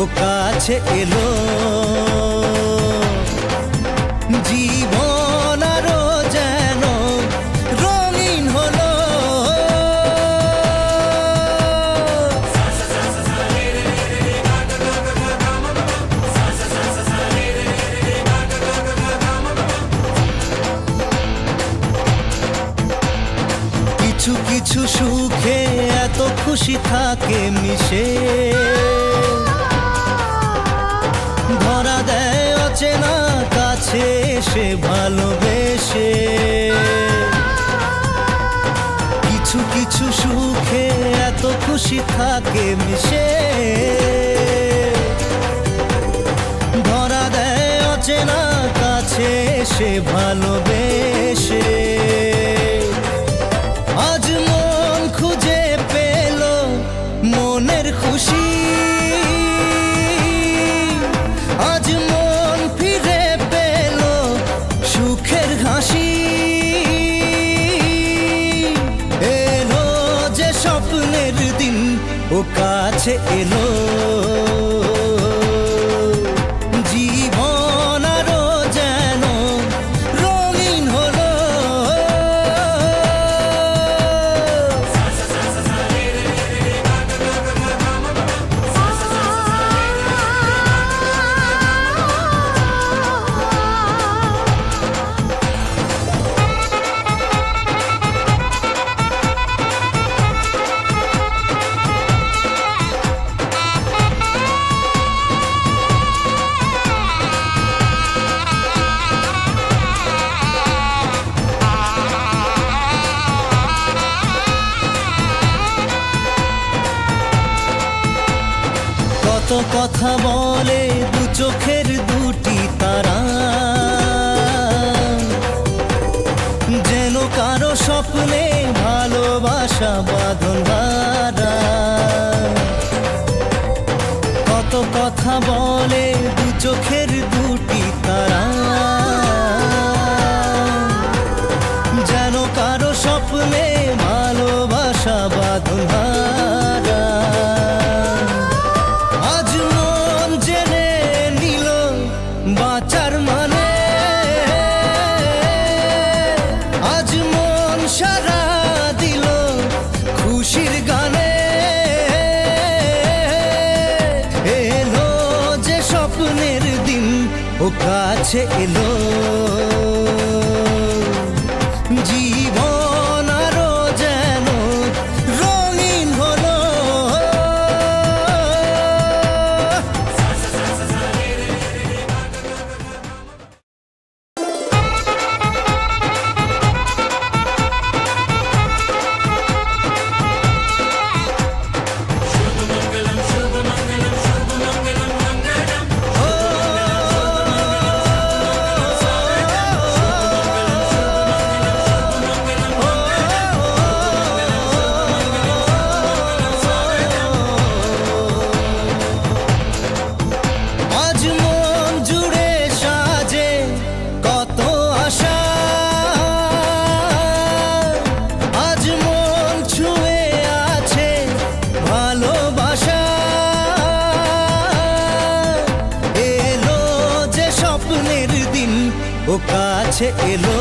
ও কাছে এলো। জীবন আরো যেন রঙিন হলো। কিছু কিছু সুখে এত খুশি থাকে মিশে, ধরা দেয় অচেনা কাছে এসে ভালোবেসে। কিছু কিছু সুখে এত খুশি থাকে মিশে, ধরা দেয় অচেনা কাছে এসে ভালোবেসে। আজ মন খুঁজে পেল মনের খুশি, আজ মন ফিরে পেল সুখের হাসি। এলো যে স্বপ্নের দিন, ও কাছে এলো। জীবন আরো যেন রঙিন হলো। কত কথা বলে দু চোখের দুটি তারা, যেন কারো স্বপ্নে ভালোবাসা বাঁধন হারা। কত কথা বলে দু চোখের দুটি তারা, যেন কারো স্বপ্নে ভালোবাসা বাঁধন হারা। আজ মন জেনে নিল বাঁচার মানে, আজ মন সারা দিল খুশির গানে। এলো যে স্বপ্নের দিন, ও কাছে এলো। জীবন আরো যেন রঙিন হলো। আজ মন জুড়ে সাজে কত আশা, আজ মন ছুঁয়ে আছে ভালোবাসা। এলো যে স্বপ্নের দিন, ও কাছে এলো।